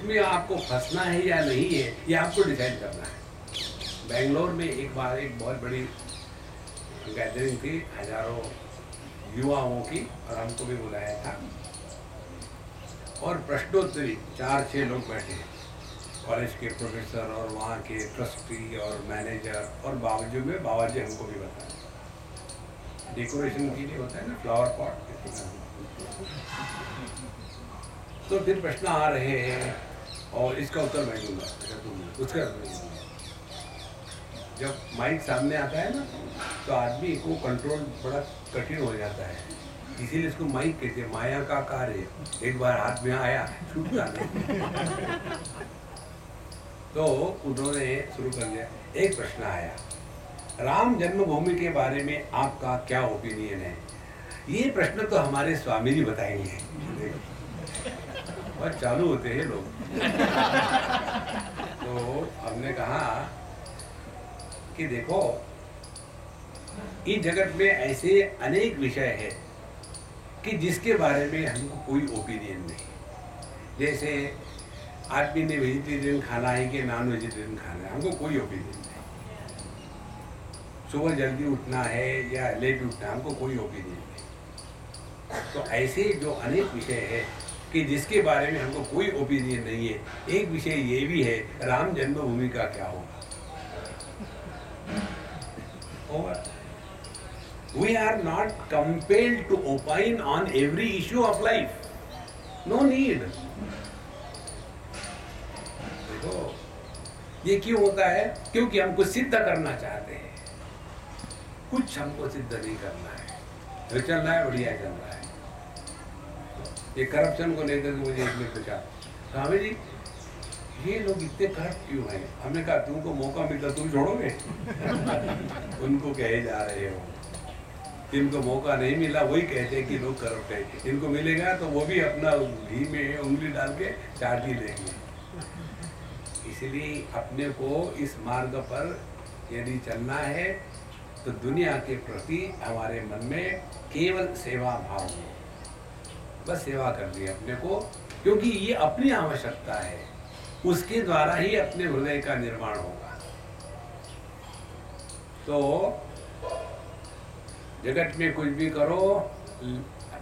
में आपको फंसना है या नहीं है, ये आपको डिसाइड करना है। बेंगलोर में एक बार एक बहुत बड़ी गैदरिंग थी, हजारों युवाओं की, और हमको भी बुलाया था। और प्रश्नोत्तरी 4-6 लोग बैठे, कॉलेज के प्रोफेसर और वहाँ के ट्रस्टी और मैनेजर, और बावजूद में बाबाजी हमको भी बताया डेकोरेशन के लिए होता है ना, फ्लावर पॉट। तो फिर प्रश्न आ रहे हैं और इसका उत्तर मैं दूंगा, उसका मैं दूंगा। जब माइक सामने आता है ना, तो आदमी को कंट्रोल बड़ा कठिन हो जाता है, इसीलिए इसको माइक कहते हैं, माया का कार्य। एक बार हाथ में आया छूटता नहीं। तो उन्होंने शुरू कर दिया। एक प्रश्न आया, राम जन्मभूमि के बारे में आपका क्या ओपिनियन है? ये प्रश्न तो हमारे स्वामी जी बताएंगे। और चालू होते हैं लोग। तो हमने कहा कि देखो, इस जगत में ऐसे अनेक विषय है कि जिसके बारे में हमको कोई ओपिनियन नहीं। जैसे आदमी ने वेजिटेरियन खाना है कि नॉन वेजिटेरियन खाना है, हमको कोई ओपिनियन नहीं। सुबह जल्दी उठना है या लेट उठना है, हमको कोई ओपिनियन नहीं। तो ऐसे जो अनेक विषय है कि जिसके बारे में हमको कोई ओपिनियन नहीं है। एक विषय ये भी है, राम जन्मभूमि का क्या होगा। We are not compelled to opine on every issue of life. No need. देखो, ये क्यों होता है? क्योंकि हम कुछ सिद्ध करना चाहते हैं। कुछ हमको सिद्ध नहीं करना है, जो चल रहा है बढ़िया चल रहा है। ये करप्शन को लेकर मुझे एक ने पूछा, स्वामी जी ये लोग इतने करप्ट क्यों हैं? हमने कहा तुमको मौका मिलता तुम छोड़ोगे? उनको कहे जा रहे हो, जिनको मौका नहीं मिला वही कहते हैं कि लोग करप्ट है। इनको मिलेगा तो वो भी अपना घी में उंगली डाल के चाट ही लेंगे। इसलिए अपने को इस मार्ग पर यदि चलना है तो दुनिया के प्रति हमारे मन में केवल सेवा भाव हो, बस सेवा करनी है अपने को, क्योंकि ये अपनी आवश्यकता है, उसके द्वारा ही अपने हृदय का निर्माण होगा। तो जगत में कुछ भी करो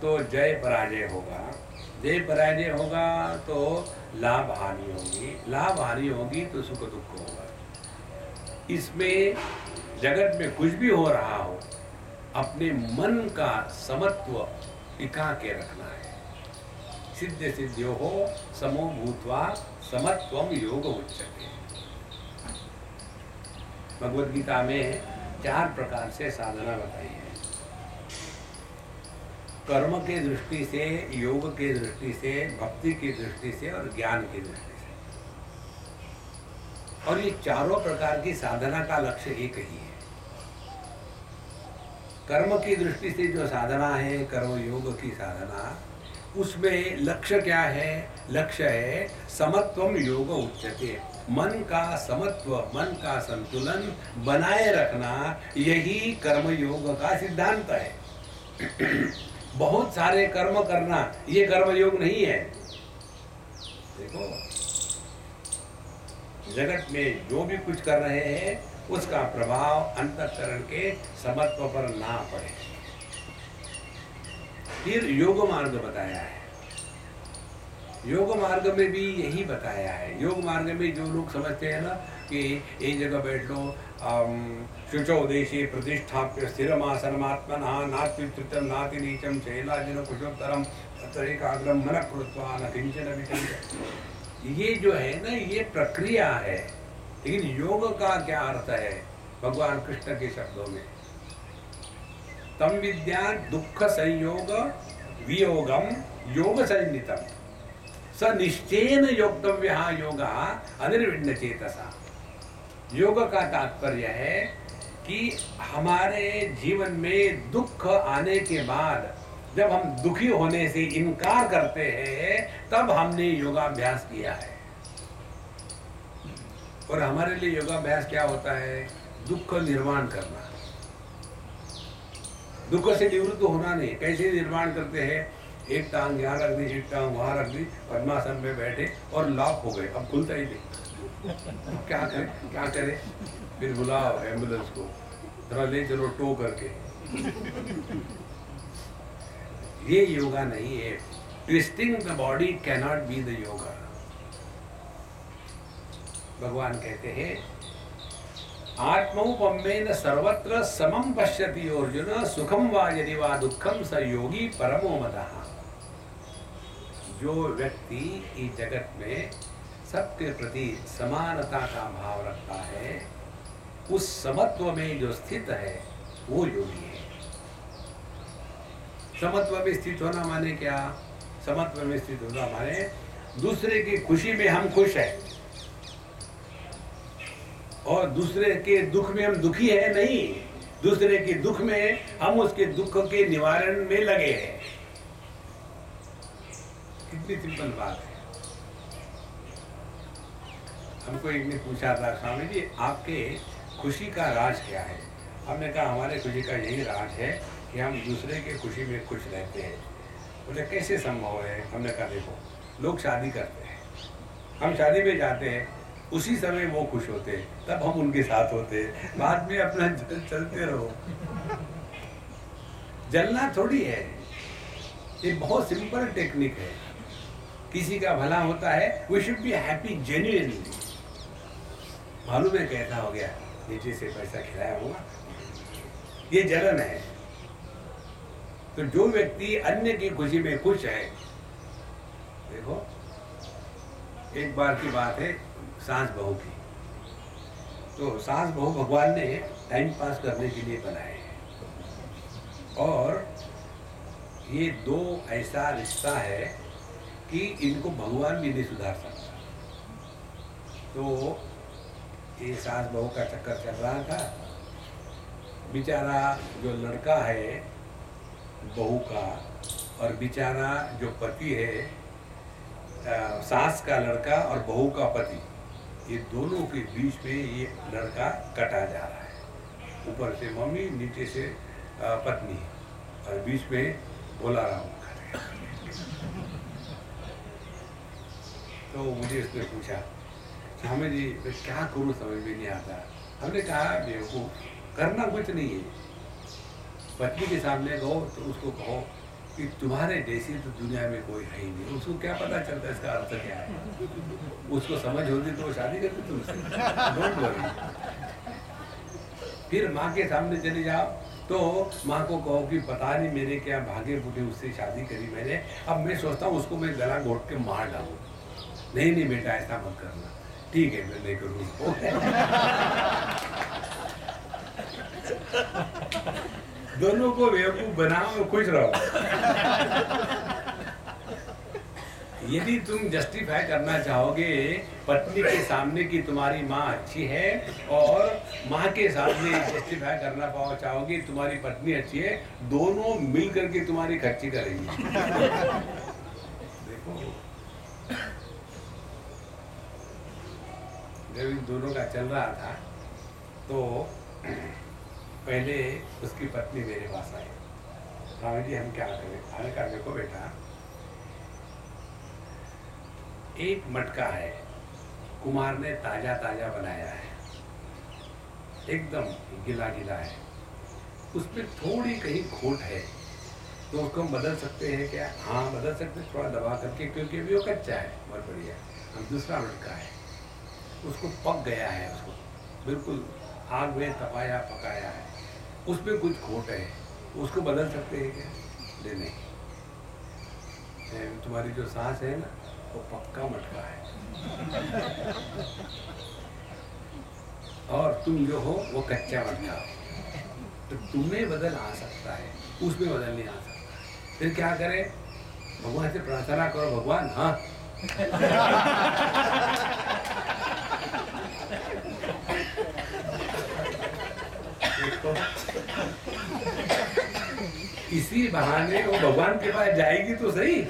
तो जय पराजय होगा, जय पराजय होगा तो लाभ हानि होगी, लाभ हानि होगी तो सुख दुख होगा। इसमें जगत में कुछ भी हो रहा हो, अपने मन का समत्व टिका के रखना है। सिद्ध सिद्ध्यो हो समो भूत्वा समत्वम योग उच्यते। भगवद गीता में 4 प्रकार से साधना बताई है, कर्म के दृष्टि से, योग के दृष्टि से, भक्ति की दृष्टि से और ज्ञान की दृष्टि से। और ये चारों प्रकार की साधना का लक्ष्य एक ही है। कर्म की दृष्टि से जो साधना है, कर्म योग की साधना, उसमें लक्ष्य क्या है? लक्ष्य है समत्वम योग उच्यते। मन का समत्व, मन का संतुलन बनाए रखना, यही कर्म योग का सिद्धांत है। बहुत सारे कर्म करना ये कर्म योग नहीं है। देखो, जगत में जो भी कुछ कर रहे हैं उसका प्रभाव अंतःकरण के समत्व पर ना पड़े। फिर योग मार्ग बताया है। योग मार्ग में भी यही बताया है। योग मार्ग में जो लोग समझते हैं ना कि एक जगह बैठ लो, शुचौ देशे प्रतिष्ठाप्य स्थिरमासनमात्मनः नात्युच्युतं नाति नीचं शैलाजिन कुशोत्तरं तत्र एकाग्रं मनः कृत्वा न किंचन विचलितं। ये जो है ना, ये प्रक्रिया है। लेकिन योग का क्या अर्थ है? भगवान कृष्ण के शब्दों में, तम विद्या दुख संयोग वियोगम योग संनितम स निश्चयेन योक्तव्यः योगः अनिर्विण्ण चेतसा। योग का तात्पर्य है कि हमारे जीवन में दुख आने के बाद जब हम दुखी होने से इनकार करते हैं, तब हमने योगाभ्यास किया है। और हमारे लिए योगाभ्यास क्या होता है? दुख निर्माण करना, दुख से निवृत्त होना नहीं। कैसे निर्माण करते हैं? एक टांग यहाँ रख दी, एक टांग वहाँ रख दी, पद्मासन में बैठे और लॉक हो गए, अब खुलता ही नहीं। क्या करें? फिर बुलाओ एम्बुलेंस को, जरा ले चलो टो करके। ये योगा नहीं है। Twisting the body cannot be the yoga. भगवान कहते हैं आत्मौपम्येन सर्वत्र समं पश्यति अर्जुन, सुखम वा यदि वा दुखम स योगी परमो मतः। जो व्यक्ति इस जगत में सबके प्रति समानता का भाव रखता है, उस समत्व में जो स्थित है वो योगी है। समत्व में स्थित होना माने क्या? समत्व में स्थित होना माने दूसरे की खुशी में हम खुश हैं और दूसरे के दुख में हम दुखी है नहीं। दूसरे के दुख में हम उसके दुख के निवारण में लगे हैं। कितनी सिंपल बात है। हमको एक ने पूछा था, स्वामी जी आपके खुशी का राज क्या है? हमने कहा हमारे खुशी का यही राज है कि हम दूसरे के खुशी में खुश रहते हैं। बोले कैसे संभव है? हमने कहा देखो, लोग शादी करते हैं, हम शादी में जाते हैं, उसी समय वो खुश होते हैं, तब हम उनके साथ होते हैं, बाद में अपना चलते रहो। जलना थोड़ी है, ये बहुत सिंपल टेक्निक है। किसी का भला होता है, we should be happy genuinely. मालूम है कैसा हो गया, नीचे से पैसा खिलाया होगा, ये जलन है। तो जो व्यक्ति अन्य की खुशी में खुश है, देखो एक बार की बात है, सास बहू की। तो सास बहू भगवान ने टाइम पास करने के लिए बनाए हैं और ये दो ऐसा रिश्ता है कि इनको भगवान भी नहीं सुधार सकता। तो ये सास बहू का चक्कर चल रहा था। बेचारा जो लड़का है बहू का और बेचारा जो पति है, सास का लड़का और बहू का पति, ये दोनों के बीच में ये लड़का कटा जा रहा है। ऊपर से मम्मी, नीचे से पत्नी और बीच में बोला राम। तो मुझे उसने पूछा, स्वामी जी मैं क्या करूँ समझ में नहीं आता। हमने कहा बेवकूफ, करना कुछ नहीं है। पत्नी के सामने कहो तो उसको कहो कि तुम्हारे जैसी तो दुनिया में कोई है ही नहीं। उसको क्या पता चलता है इसका अर्थ क्या है? उसको समझ होती तो वो शादी करती तुमसे। Don't worry. फिर माँ के सामने चले जाओ तो माँ को कहो कि पता नहीं मेरे क्या भागे फूटे, उससे शादी करी मैंने, अब मैं सोचता हूँ उसको मैं गला घोट के मार डालूँ। नहीं नहीं बेटा ऐसा मत करना। ठीक है मैं नहीं करूँ। दोनों को बेवकूफ बनाओ और खुश रहो। यदि तुम जस्टिफाई करना चाहोगे पत्नी के सामने कि तुम्हारी माँ अच्छी है और माँ के सामने जस्टिफाई करना चाहोगे तुम्हारी पत्नी अच्छी है, दोनों मिल करके तुम्हारी खर्ची करेंगी। देखो जब इन दोनों का चल रहा था तो पहले उसकी पत्नी मेरे पास आई। स्वामी जी हम क्या करें? मैंने कहा देखो बेटा, एक मटका है, कुमार ने ताजा ताजा बनाया है, एकदम गिला गिला है, उसमें थोड़ी कहीं खोट है, तो उसको हम बदल सकते हैं क्या? हाँ बदल सकते हैं, थोड़ा दबा करके, क्योंकि अभी वो कच्चा है। बहुत बढ़िया। हम दूसरा मटका है, उसको पक गया है, उसको बिल्कुल आग में तपाया पकाया है, उसमें कुछ खोट है, उसको बदल सकते हैं क्या? नहीं। तुम्हारी जो सांस है ना वो पक्का मटका है और तुम जो हो वो कच्चा मटका हो। तो तुम्हें बदल आ सकता है, उसमें बदल नहीं आ सकता। फिर क्या करें? भगवान से प्रार्थना करो, भगवान हाँ इसी बहाने वो भगवान के पास जाएगी तो सही।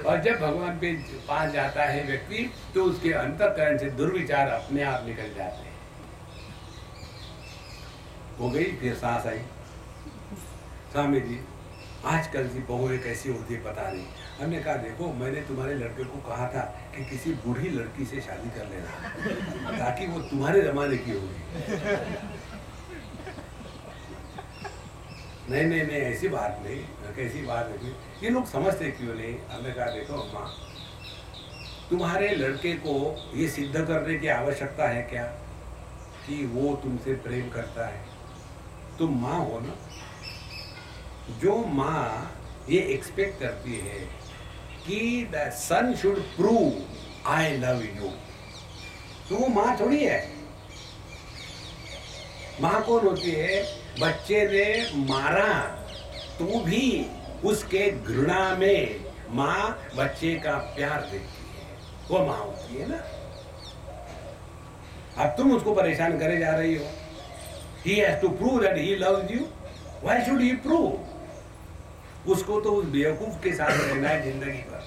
और जब भगवान के पास जाता है व्यक्ति तो उसके अंतःकरण से दुर्विचार अपने आप निकल जाते हैं। हो गई। फिर सांस आई। स्वामी जी आजकल की बहुएं कैसी होती है पता नहीं। हमने कहा देखो मैंने तुम्हारे लड़के को कहा था कि किसी बूढ़ी लड़की से शादी कर लेना ताकि वो तुम्हारे जमाने की होगी। नहीं नहीं नहीं, ऐसी बात नहीं, कैसी बात नहीं, ये लोग समझते क्यों नहीं। हमने कहा देखो अम्मा, तुम्हारे लड़के को ये सिद्ध करने की आवश्यकता है क्या कि वो तुमसे प्रेम करता है? तुम माँ हो ना, जो माँ ये एक्सपेक्ट करती है कि the son should prove I love you, तो वो माँ थोड़ी है। माँ कौन होती है? बच्चे ने मारा तो भी उसके घृणा में माँ बच्चे का प्यार देती है, वो माँ होती है ना। अब तुम उसको परेशान करे जा रही हो। He has to prove that he loves you. Why should he prove? उसको तो उस बेवकूफ के साथ रहना है जिंदगी भर।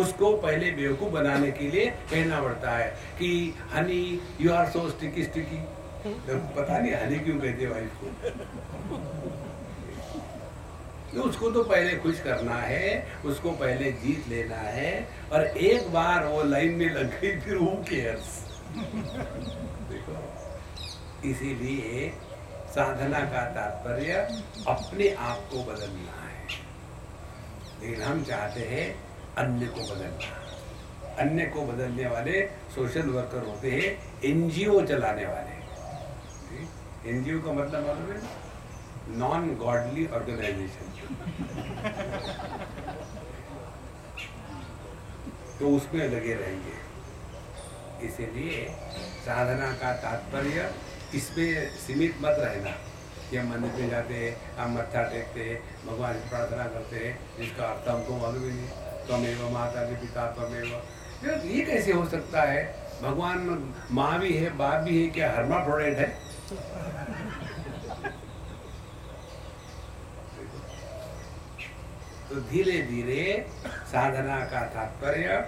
उसको पहले बेवकूफ बनाने के लिए कहना पड़ता है कि honey you are so sticky sticky. पता नहीं हनी क्यों कहते वाइफ को। तो उसको तो पहले खुश करना है, उसको पहले जीत लेना है, और एक बार वो लाइन में लग गई फिर who cares। देखो, इसीलिए साधना का तात्पर्य अपने आप को बदलना है, लेकिन हम चाहते हैं अन्य को बदलना। अन्य को बदलने वाले सोशल वर्कर होते हैं, एनजीओ चलाने वाले। एनजीओ का मतलब मालूम है? Non godly organisation. तो उसमें लगे रहेंगे। इसीलिए साधना का तात्पर्य इसमें सीमित मत रहना कि हम मंदिर पे जाते हैं, हम मत्था टेकते हैं, भगवान से प्रार्थना करते हैं, जिसका अर्थ हमको मालूम ही नहीं। त्वमेव माता पिता त्वमेव, ये कैसे हो सकता है? भगवान माँ भी है, बाप भी है, क्या हर्माफ्रोडाइट है? तो धीरे धीरे साधना का तात्पर्य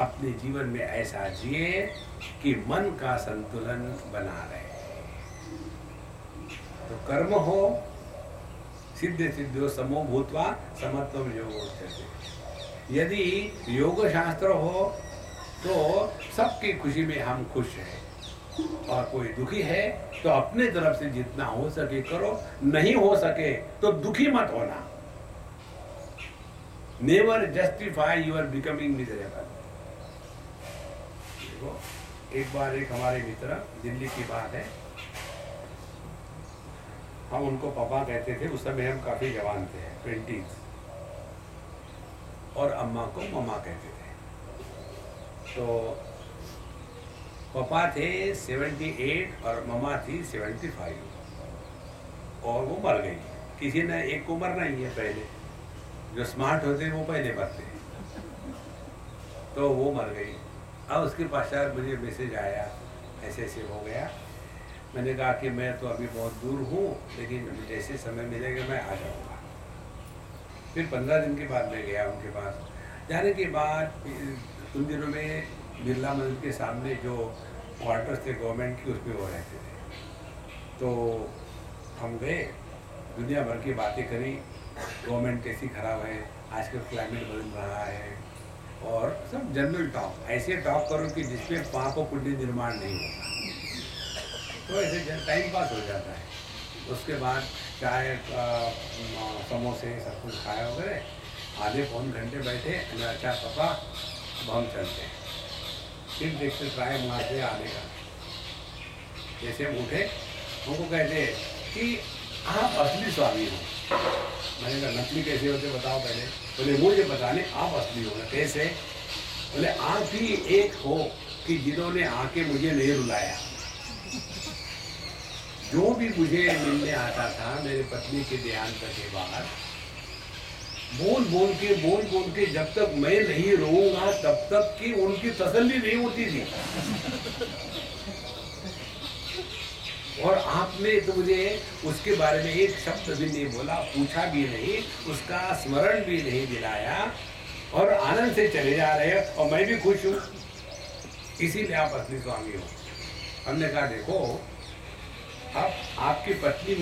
अपने जीवन में ऐसा जिए कि मन का संतुलन बना रहे। तो कर्म हो सिद्ध सिद्धो समो भूत्वा समत्वम योगो उच्यते। यदि योग शास्त्र हो तो सबकी खुशी में हम खुश हैं, और कोई दुखी है तो अपने तरफ से जितना हो सके करो, नहीं हो सके तो दुखी मत होना। Never justify your becoming miserable. देखो, एक बार एक हमारे मित्र, दिल्ली की बात है, हम उनको पापा कहते थे। उस समय हम काफी जवान थे, 20s, और अम्मा को मम्मा कहते थे। तो पापा थे 78 और मम्मा थी 75, और वो मर गई। किसी ने एक को मरना ही है पहले, जो स्मार्ट होते हैं वो पहले मरते हैं, तो वो मर गई। अब उसके पश्चात मुझे मैसेज आया, ऐसे ऐसे हो गया। मैंने कहा कि मैं तो अभी बहुत दूर हूँ, लेकिन जैसे समय मिलेगा मैं आ जाऊँगा। फिर 15 दिन के बाद मैं गया उनके पास। जाने के बाद उन दिनों में बिरला मंदिर के सामने जो क्वार्टर्स थे गवर्नमेंट की, उसमें वो रहते थे। तो हम गए, दुनिया भर की बातें करी, गवर्नमेंट कैसी खराब है, आजकल क्लाइमेट बदल रहा है, और सब जनरल टॉक। ऐसे टॉक करो कि जिसमें पाप और पुण्य निर्माण नहीं होता, तो ऐसे टाइम पास हो जाता है। उसके बाद चाय समोसे सब कुछ खाया वगैरह, आधे पौन घंटे बैठे। अच्छा पापा अब हम चलते हैं। फिर देखते ट्राई मारते आने का। जैसे हम उठे, हमको कहते कि आप असली स्वामी हो। मैंने कहा नकली कैसे होते बताओ पहले। बोले मुझे बताने आप असली हो। कैसे? बोले आप ही एक हो कि जिन्होंने आके मुझे नहीं रुलाया। जो भी मुझे मिलने आता था मेरे पत्नी के देहांत के बाद, बोल बोल के जब तक मैं नहीं रोऊंगा तब तक कि उनकी तसल्ली नहीं होती थी। और आपने तो मुझे उसके बारे में एक शब्द भी नहीं बोला, पूछा भी नहीं, उसका स्मरण भी नहीं दिलाया, और आनंद से चले जा रहे हैं, और मैं भी खुश हूँ। इसीलिए आप असली स्वामी हो। हमने कहा देखो, अब आपकी पत्नी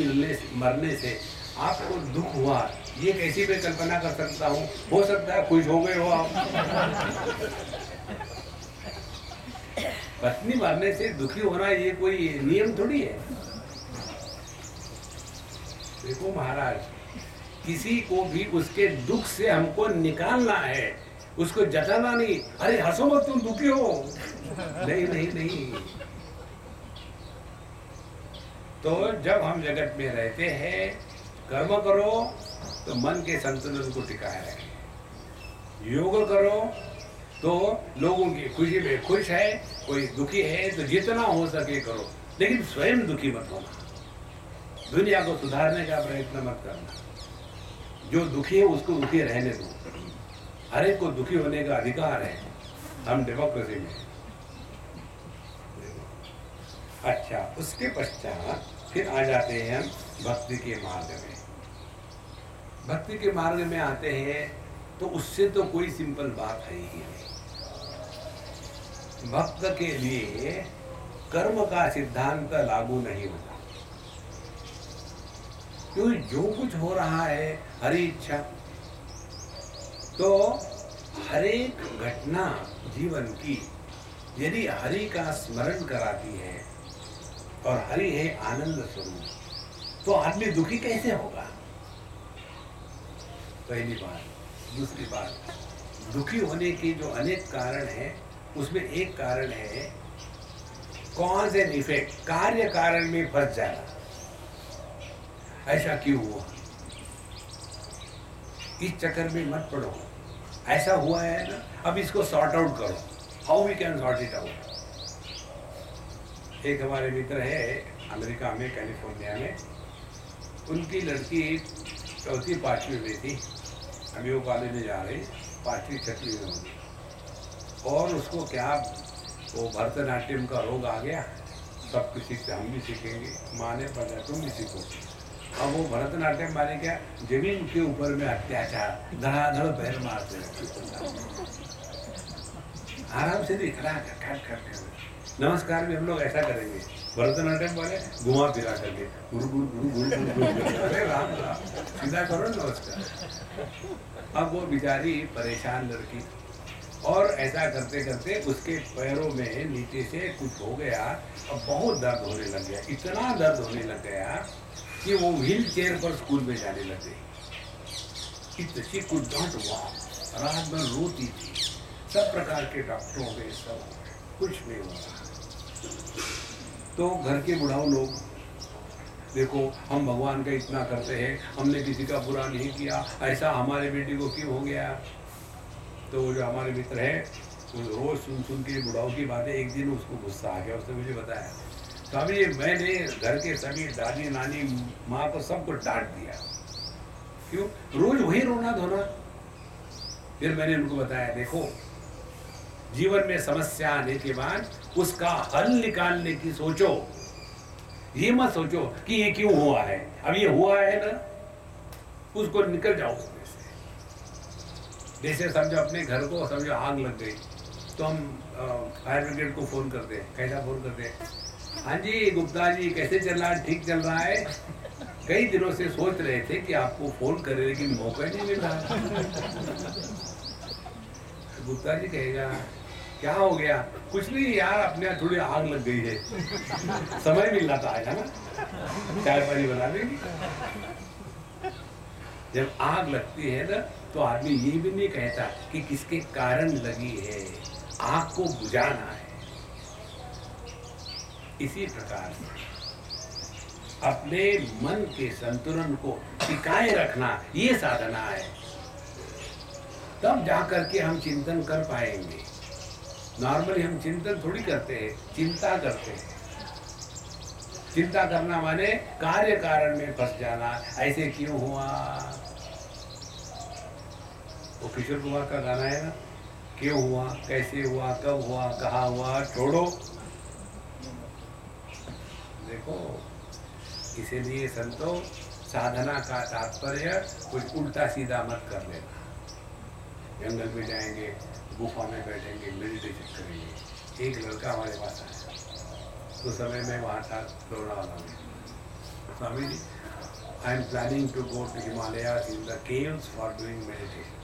मरने से आपको दुख हुआ, ये कैसी मैं कल्पना कर सकता हूँ? हो सकता है खुश हो गए हो आप। पत्नी मरने से दुखी होना ये कोई नियम थोड़ी है। देखो महाराज, किसी को भी उसके दुख से हमको निकालना है, उसको जताना नहीं, अरे हंसो मत तुम दुखी हो, नहीं नहीं नहीं। तो जब हम जगत में रहते हैं, कर्म करो तो मन के संतुलन को टिकाए रखें, योग करो तो लोगों की खुशी में खुश है, कोई दुखी है तो जितना हो सके करो, लेकिन स्वयं दुखी मत होना, दुनिया को सुधारने का प्रयत्न मत करना। जो दुखी है उसको दुखी रहने दो, हर एक को दुखी होने का अधिकार है, हम डेमोक्रेसी में। अच्छा, उसके पश्चात फिर आ जाते हैं हम भक्ति के मार्ग में। भक्ति के मार्ग में आते हैं तो उससे तो कोई सिंपल बात है ही नहीं। भक्त के लिए कर्म का सिद्धांत लागू नहीं होता, क्योंकि जो कुछ हो रहा है हरि इच्छा, तो हर एक घटना जीवन की यदि हरि का स्मरण कराती है और हरि है आनंद स्वरूप, तो आदमी दुखी कैसे होगा? पहली बात। दूसरी बात, दुखी होने के जो अनेक कारण हैं, उसमें एक कारण है कॉज एंड इफेक्ट, कार्य कारण में फंस जाना। ऐसा क्यों हुआ, इस चक्कर में मत पड़ो, ऐसा हुआ है ना, अब इसको सॉर्ट आउट करो, how we can sort it out. एक हमारे मित्र है अमेरिका में, कैलिफोर्निया में, उनकी लड़की 4वीं 5वीं में थी, अभी वो कॉलेज में जा रही, 5वीं 6वीं में होगी, और उसको क्या वो भरतनाट्यम का रोग आ गया, सब कुछ सीखते, हम भी सीखेंगे, माँ ने पता तुम भी सीखो। अब वो भरतनाट्यम माने क्या, जमीन के ऊपर में अत्याचार, धड़ाधड़ पैर मारते आराम से दिख रहा है, नमस्कार भी हम लोग ऐसा करेंगे, भरतनाट्यम वाले घुमा फिरा करके गुरु गुरु गुरु गुरु गुरु, अरे राम राम, सीधा करो नमस्कार। अब वो बेचारी परेशान लड़की, और ऐसा करते करते उसके पैरों में नीचे से कुछ हो गया, अब बहुत दर्द होने लग गया, इतना दर्द होने लग गया कि वो व्हील चेयर पर स्कूल में जाने लग गई। शी कुड नॉट वॉक, रात भर रोती थी, सब प्रकार के डॉक्टरों में सब कुछ नहीं हुआ। तो घर के बुढ़ाऊ लोग, देखो हम भगवान का इतना करते हैं, हमने किसी का बुरा नहीं किया, ऐसा हमारे बेटी को क्यों हो गया। तो वो जो हमारे मित्र है, रोज सुन सुन के बुढ़ाऊ की बातें, एक दिन उसको गुस्सा आ गया, उसने मुझे बताया, स्वामी जी मैंने घर के सभी दादी नानी माँ को सबको डांट दिया, क्यों, रोज वही रोना धोना। फिर मैंने उनको बताया, देखो जीवन में समस्या आने के बाद उसका हल निकालने की सोचो, ये मत सोचो कि ये क्यों हुआ है, अब ये हुआ है ना, उसको निकल जाओ उसमें से। जैसे समझो अपने घर को समझो आग लग गई, तो हम फायर ब्रिगेड को फोन करते हैं, कैसा फोन करते हैं, हाँ जी गुप्ता जी कैसे चल रहा है, ठीक चल रहा है, कई दिनों से सोच रहे थे कि आपको फोन करें लेकिन मौका नहीं मिल रहा। गुप्ता जी कहेगा क्या हो गया, कुछ नहीं यार, अपने यहाँ थोड़ी आग लग गई है, समय मिल रहा था आया ना, चाय पानी बना देंगे। जब आग लगती है ना, तो आदमी ये भी नहीं कहता कि किसके कारण लगी है, आग को बुझाना है। इसी प्रकार से अपने मन के संतुलन को टिकाए रखना, ये साधना है, तब जाकर के हम चिंतन कर पाएंगे। नॉर्मली हम चिंतन थोड़ी करते हैं, चिंता करते हैं। चिंता करना माने कार्य कारण में फंस जाना, ऐसे क्यों हुआ। वो किशोर कुमार का गाना है ना, क्यों हुआ, कैसे हुआ, कब हुआ, कहाँ हुआ, छोड़ो। देखो, इसीलिए संतो साधना का तात्पर्य कुछ उल्टा सीधा मत कर लेना। जंगल में जाएंगे, गुफा में बैठेंगे, मेडिटेशन करेंगे। एक लड़का हमारे पास आया, तो समय में वहाँ था लोनावाला में, Swami ji I am planning to go to Himalayas in the caves for doing meditation.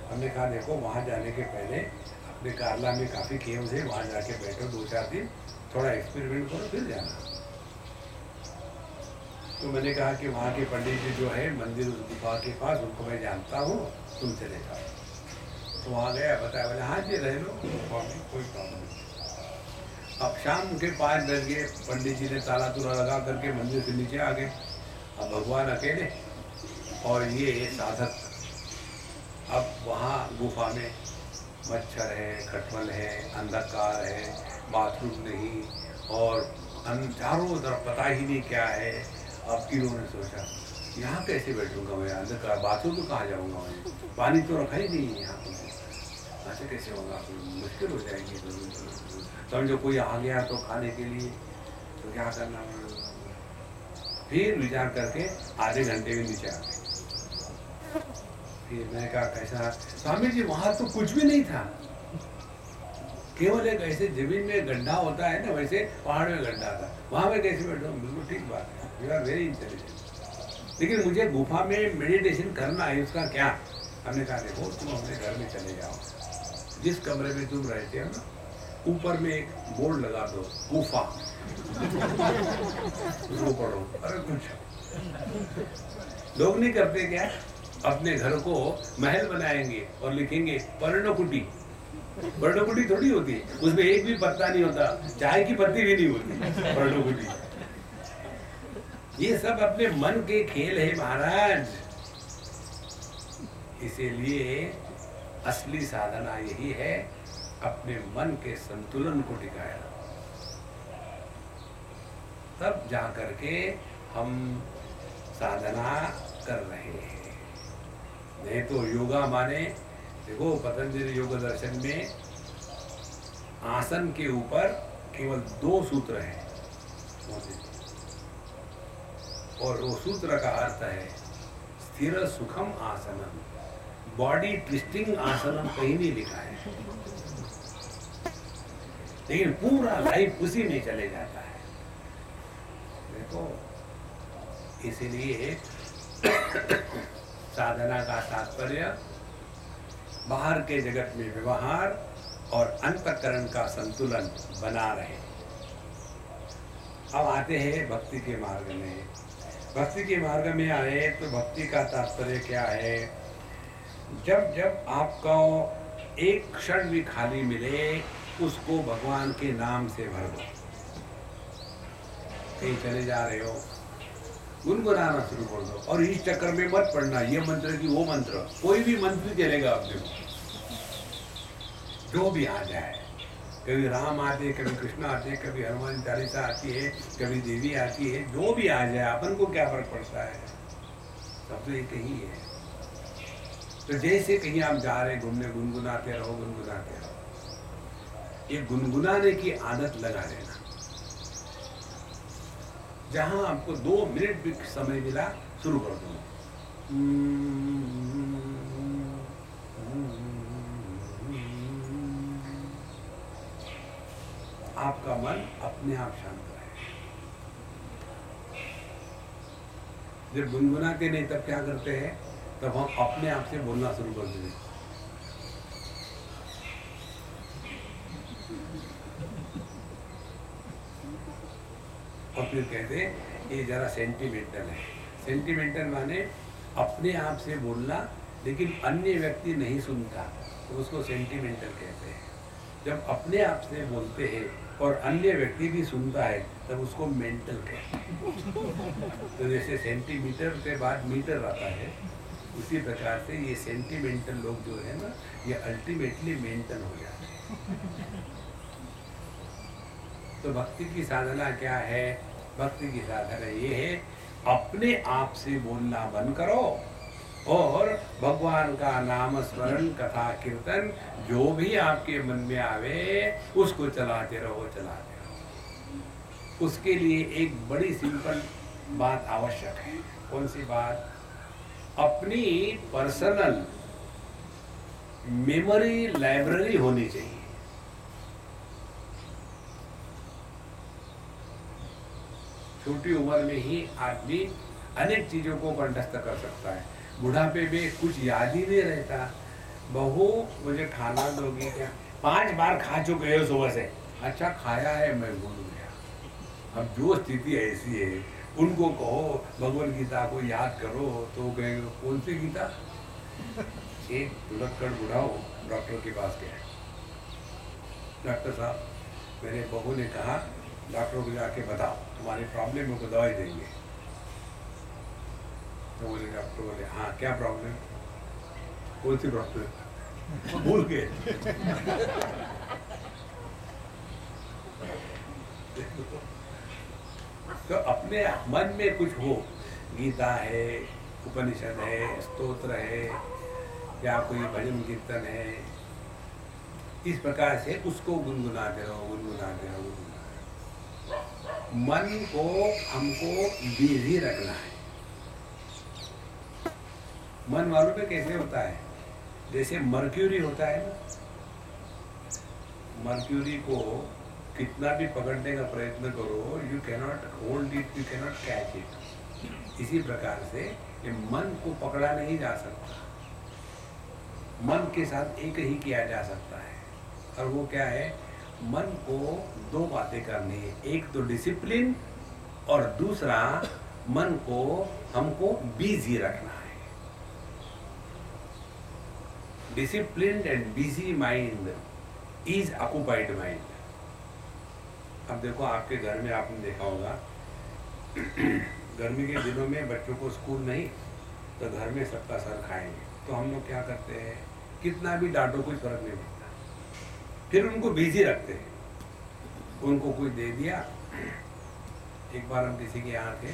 हमने कहा देखो वहाँ जाने के पहले अपने कार्ला में काफ़ी केव्स है, वहाँ जाके बैठो 2-4 दिन, थोड़ा एक्सपेरिमेंट करो फिर जाना। तो मैंने कहा कि वहाँ के पंडित जी जो है मंदिर उस गुफा के पास, उनको मैं जानता हूँ, तुम चले जाओ। तो वहाँ गया, बताया, बोले हाँ जी रह लो, गुफा में कोई प्रॉब्लम नहीं। अब शाम के 5 बज गए, पंडित जी ने ताला तुला लगा करके मंदिर से नीचे आ गए। अब भगवान अकेले और ये साधक। अब वहाँ गुफा में मच्छर है, खटमल है, अंधकार है, बाथरूम नहीं, और चारों तरफ पता ही नहीं क्या है। अब इन्होंने सोचा यहाँ कैसे बैठूंगा मैं, अंधकार, बाथरूम तो कहाँ जाऊँगा मैं, पानी तो रखा ही नहीं है यहाँ पर, ऐसे कैसे होगा, मुश्किल हो जाएगी। समझो कोई आ गया तो खाने के लिए, तो क्या करना। फिर विचार करके आधे घंटे में नीचे आ गए। फिर मैंने कहा कैसा स्वामी जी, वहाँ तो कुछ भी नहीं था, केवल एक ऐसे जमीन में गड्ढा होता है ना, वैसे पहाड़ में गड्ढा था, वहाँ में कैसे बैठो। बिल्कुल ठीक बात है, यू आर वेरी इंटेलिजेंट, लेकिन मुझे गुफा में मेडिटेशन करना है, उसका क्या। हमने कहा देखो तुम अपने घर में चले जाओ, जिस कमरे में तुम रहते हो ना, ऊपर में एक बोर्ड लगा दो, गुफा, उसको पढ़ो। अरे कुछ लोग नहीं करते क्या, अपने घर को महल बनाएंगे और लिखेंगे पर्णकुटी। पर्णकुटी थोड़ी होती है, उसमें एक भी पत्ता नहीं होता, चाय की पत्ती भी नहीं होती पर्णकुटी। ये सब अपने मन के खेल है महाराज। इसीलिए असली साधना यही है, अपने मन के संतुलन को टिकाया, तब जा करके हम साधना कर रहे हैं। नहीं तो योगा माने, देखो पतंजलि योग दर्शन में आसन के ऊपर केवल 2 सूत्र हैं, और वो सूत्र का अर्थ है स्थिर सुखम आसनम, बॉडी ट्विस्टिंग आसनम कहीं नहीं लिखा है, लेकिन पूरा लाइफ उसी में चले जाता है। देखो इसीलिए साधना का तात्पर्य बाहर के जगत में व्यवहार और अंतःकरण का संतुलन बना रहे। अब आते हैं भक्ति के मार्ग में। भक्ति के मार्ग में आए तो भक्ति का तात्पर्य क्या है, जब जब आपको एक क्षण भी खाली मिले उसको भगवान के नाम से भर दो। कहीं चले जा रहे हो, गुनगुनाना शुरू कर दो, और इस चक्कर में मत पढ़ना ये मंत्र की वो मंत्र, कोई भी मंत्र चलेगा अपने को, जो भी आ जाए। कभी राम आते हैं, कभी कृष्ण आते हैं, कभी हनुमान चालीसा आती है, कभी देवी आती है, जो भी आ जाए अपन को क्या फर्क पड़ता है, सब तो एक ही है। तो जैसे कहीं आप जा रहे घूमने, गुनगुनाते रहो, गुनगुनाते रहो। ये गुनगुनाने की आदत लगा लेना। जहां आपको 2 मिनट भी समय मिला, शुरू कर दो। आपका मन अपने आप शांत रहे। जब गुनगुनाते नहीं तब क्या करते हैं, तब हम अपने आप से बोलना शुरू कर देते हैं। और फिर कहते ये जरा सेंटिमेंटल है। सेंटिमेंटल माने अपने आप से बोलना, लेकिन अन्य व्यक्ति नहीं सुनता, तो उसको सेंटिमेंटल कहते हैं। जब अपने आप से बोलते हैं और अन्य व्यक्ति भी सुनता है, तब उसको मेंटल कहते हैं। तो जैसे सेंटीमीटर के बाद मीटर आता है, उसी प्रकार से ये सेंटिमेंटल लोग जो है ना, ये अल्टीमेटली मेंटल हो जाते हैं। तो भक्ति की साधना क्या है? भक्ति की साधना ये है, अपने आप से बोलना बंद करो और भगवान का नाम स्मरण, कथा कीर्तन, जो भी आपके मन में आवे उसको चलाते रहो, चलाते रहो। उसके लिए एक बड़ी सिंपल बात आवश्यक है। कौन सी बात? अपनी पर्सनल मेमोरी लाइब्रेरी होनी चाहिए। छोटी उम्र में ही आदमी अनेक चीज़ों को कंठस्थ कर सकता है। बुढ़ापे में कुछ याद ही नहीं रहता। बहू मुझे खाना दोगी क्या? 5 बार खा चुके हो सुबह से। अच्छा खाया है, मैं भूल गया। अब जो स्थिति ऐसी है, उनको कहो भगवद गीता को याद करो तो कहेंगे कौन सी गीता? एक दुलक्कड़ बुढ़ाओ डॉक्टर के पास गया। डॉक्टर साहब, मेरे बहू ने कहा डॉक्टर को जाके बताओ तुम्हारी प्रॉब्लम को दवाई देंगे। तो बोले डॉक्टर बोले हाँ क्या प्रॉब्लम? कौन सी प्रॉब्लम? भूल गए। तो अपने मन में कुछ हो, गीता है, उपनिषद है, स्तोत्र है, या कोई भजन कीर्तन है, इस प्रकार से उसको गुनगुनाते रहो, गुनगुनाते रहो, गुनगुनाते रहो। मन को हमको बिजी रखना है। मन मालूम है कैसे होता है? जैसे मर्क्यूरी होता है ना, मर्क्यूरी को कितना भी पकड़ने का प्रयत्न करो, you cannot hold it, you cannot catch it. इसी प्रकार से ये मन को पकड़ा नहीं जा सकता। मन के साथ एक ही किया जा सकता है, और वो क्या है? मन को 2 बातें करनी है। एक तो डिसिप्लिन, और दूसरा मन को हमको बिजी रखना है। Disciplined and busy mind is occupied mind. अब देखो आपके घर में आपने देखा होगा, गर्मी के दिनों में बच्चों को स्कूल नहीं, तो घर में सबका सर खाएंगे। तो हम लोग क्या करते हैं, कितना भी डांटो कोई फर्क नहीं पड़ता, फिर उनको बिजी रखते हैं। उनको कुछ दे दिया। एक बार हम किसी के यहाँ थे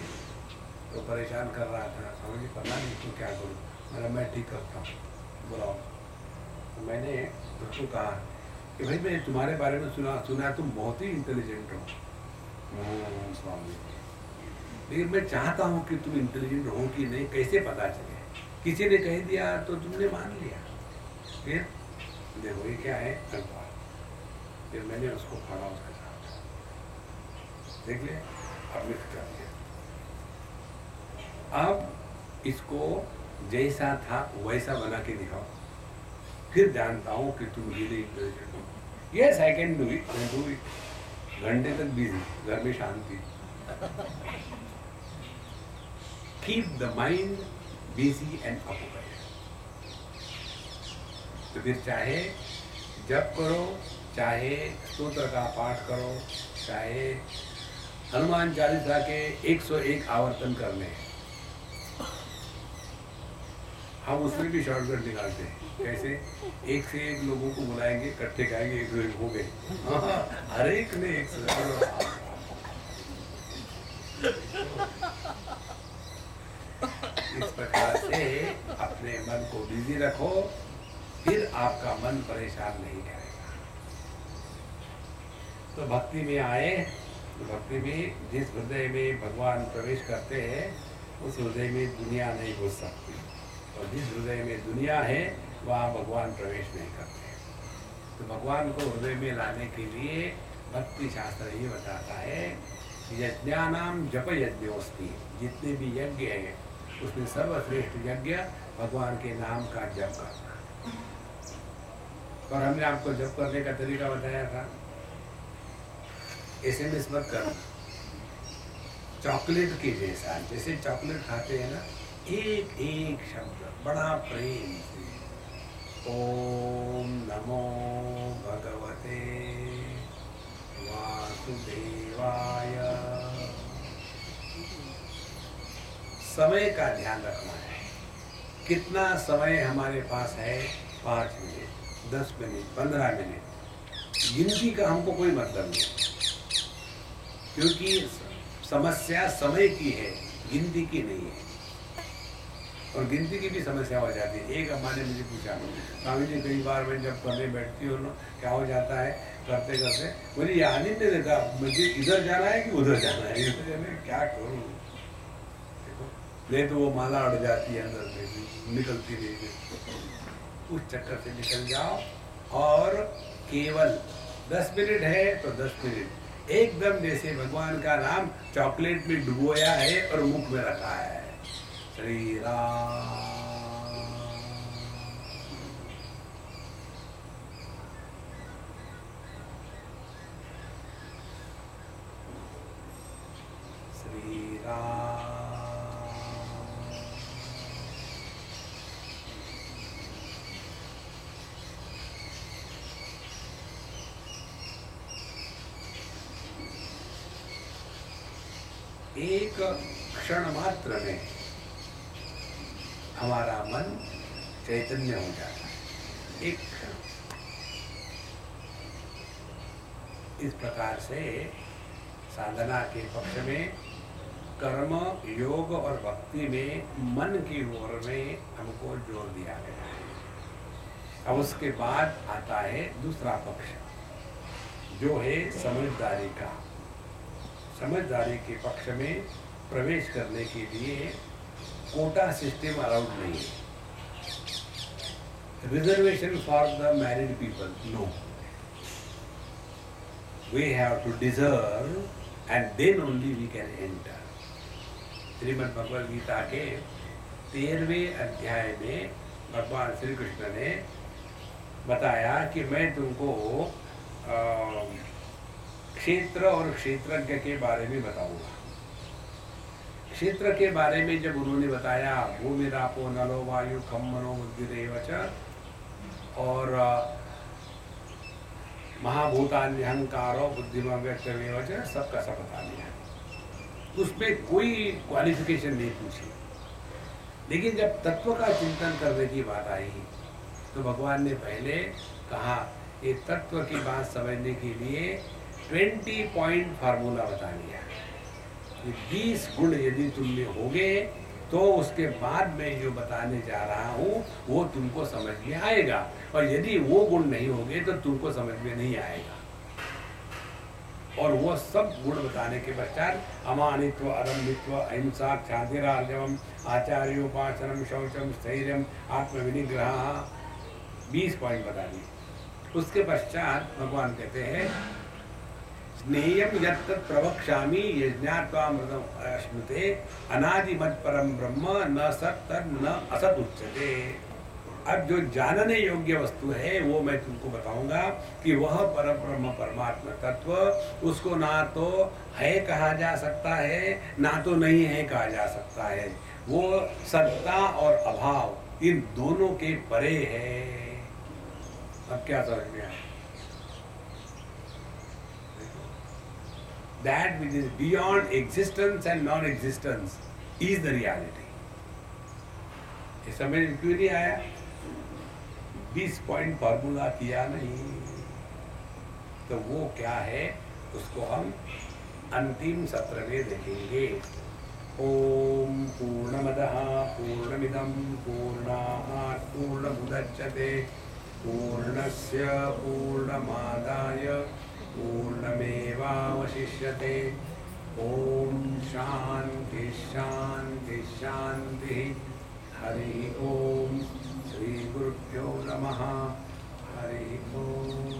तो परेशान कर रहा था, समझिए पता नहीं तो क्या करूँ। मैंने मैं ठीक करता हूँ, बुलाओ। तो मैंने उसको कहा कि भाई मैं तुम्हारे बारे में सुना तुम बहुत ही इंटेलिजेंट हो। स्वामी, लेकिन मैं चाहता हूँ कि तुम इंटेलिजेंट हो कि नहीं कैसे पता चले? किसी ने कह दिया तो तुमने मान लिया। फिर देखो ये क्या है अखबार। फिर मैंने उसको पढ़ा, उसके साथ देख लिया, अब मिक्स कर दिया। अब इसको जैसा था वैसा बना के दिखाओ, फिर जानता हूँ कि तुम रियली इंटेलिजेंट हो। Yes I can do it, मैं डू इट। घंटे तक बिजी, घर में शांति। Keep the mind busy and occupied. तो फिर चाहे जप करो, चाहे स्तोत्र का पाठ करो, चाहे हनुमान चालीसा के 101 आवर्तन करने, हम उसमें भी शॉर्टकट निकालते हैं। कैसे? एक से एक लोगों को बुलाएंगे, इकट्ठे खाएंगे, एक से एक हो गए। हर एक ने एक से इस प्रकार से अपने मन को बिजी रखो, फिर आपका मन परेशान नहीं करेगा। तो भक्ति में आए, तो भक्ति में जिस हृदय में भगवान प्रवेश करते हैं उस हृदय में दुनिया नहीं घुस सकती, और जिस हृदय में दुनिया है वहाँ भगवान प्रवेश नहीं करते। तो भगवान को हृदय में लाने के लिए भक्ति शास्त्र ये बताता है, यज्ञानाम जप यज्ञोस्ति। जितने भी यज्ञ हैं उसमें सर्वश्रेष्ठ यज्ञ भगवान के नाम का जप करना। और हमने आपको जप करने का तरीका बताया था, SMS मत करना, चॉकलेट के जैसा। जैसे चॉकलेट खाते हैं ना, एक एक शब्द बड़ा प्रेम से, ओम नमो भगवते वासुदेवाय। समय का ध्यान रखना है। कितना समय हमारे पास है? 5 मिनट, 10 मिनट, 15 मिनट। गिनती का हमको कोई मतलब नहीं, क्योंकि समस्या समय की है, गिनती की नहीं है। और गिनती की भी समस्या हो जाती है। एक अम्मा ने मुझे पूछा, स्वामी जी कई बार मैं जब करने बैठती हूँ ना, क्या हो जाता है करते करते मुझे याद ही नहीं रहता मुझे इधर जाना है कि उधर जाना है। क्या करूँ? देखो, नहीं तो वो माला अड़ जाती है अंदर में, निकलती नहीं। उस चक्कर से निकल जाओ, और केवल 10 मिनट है तो 10 मिनट एकदम जैसे भगवान का नाम चॉकलेट में डुबोया है और मुख में रखा है, श्री राम। श्री राम। एक क्षण मात्र में हमारा मन चैतन्य हो जाता है, एक क्षण। इस प्रकार से साधना के पक्ष में कर्म, योग और भक्ति में मन की ओर में हमको जोर दिया गया है। अब उसके बाद आता है दूसरा पक्ष, जो है समझदारी का। समझदारी के पक्ष में प्रवेश करने के लिए कोटा सिस्टम अलाउड नहीं है। Reservation for the married people, no. We have to deserve and then only we can enter. Shrimad Bhagavad Gita के 13वें अध्याय में भगवान श्री कृष्ण ने बताया कि मैं तुमको क्षेत्र और क्षेत्रज्ञ के बारे में बताऊंगा। क्षेत्र के बारे में जब उन्होंने बताया, भूमि रापो नलो वायु खम मनो बुद्धिरेव च, और महाभूतान्यहंकारो बुद्धिमा व्यक्तमेव च, सबका सब बता दिया। उसमें कोई क्वालिफिकेशन नहीं पूछी। लेकिन जब तत्व का चिंतन करने की बात आई तो भगवान ने पहले कहा, ये तत्व की बात समझने के लिए 20 पॉइंट फार्मूला बता दिया। 20 गुण यदि तुम में होंगे तो उसके बाद मैं जो बताने जा रहा हूँ वो तुमको समझ में आएगा, और यदि वो गुण नहीं होंगे तो तुमको समझ में नहीं आएगा। और वो सब गुण बताने के पश्चात अमानित्व, अदम्भित्व, अहिंसा, क्षान्तिरार्जवम, आचार्योपासनम, शौचम, स्थैर्यम, आत्मविनिग्रह, 20 पॉइंट बता दिए। उसके पश्चात भगवान कहते हैं, स्नेयम यत् प्रवक्ष्यामि यज्ञात्वामृतम् अश्नुते, अनादिमत् परम ब्रह्म न सत् न असत् उच्यते। अब जो जानने योग्य वस्तु है वो मैं तुमको बताऊंगा कि वह परम ब्रह्म परमात्मा तत्व, उसको ना तो है कहा जा सकता है, ना तो नहीं है कहा जा सकता है। वो सत्ता और अभाव इन दोनों के परे है। अब क्या समझ में आया? That which is beyond existence and non-existence is the reality. ये समझ में क्यों नहीं आया? 20 पॉइंट फार्मूला किया नहीं तो वो क्या है उसको हम अंतिम सत्र में देखेंगे। ओम पूर्णमदः पूर्णमिदं पूर्णात् पूर्णमुदच्यते पूर्णस्य पूर्णमादाय पूर्णमेवावशिष्यते। ओम शांति शांति शांति। हरि ओम। श्री गुरुभ्यो नमः। हरि ओम।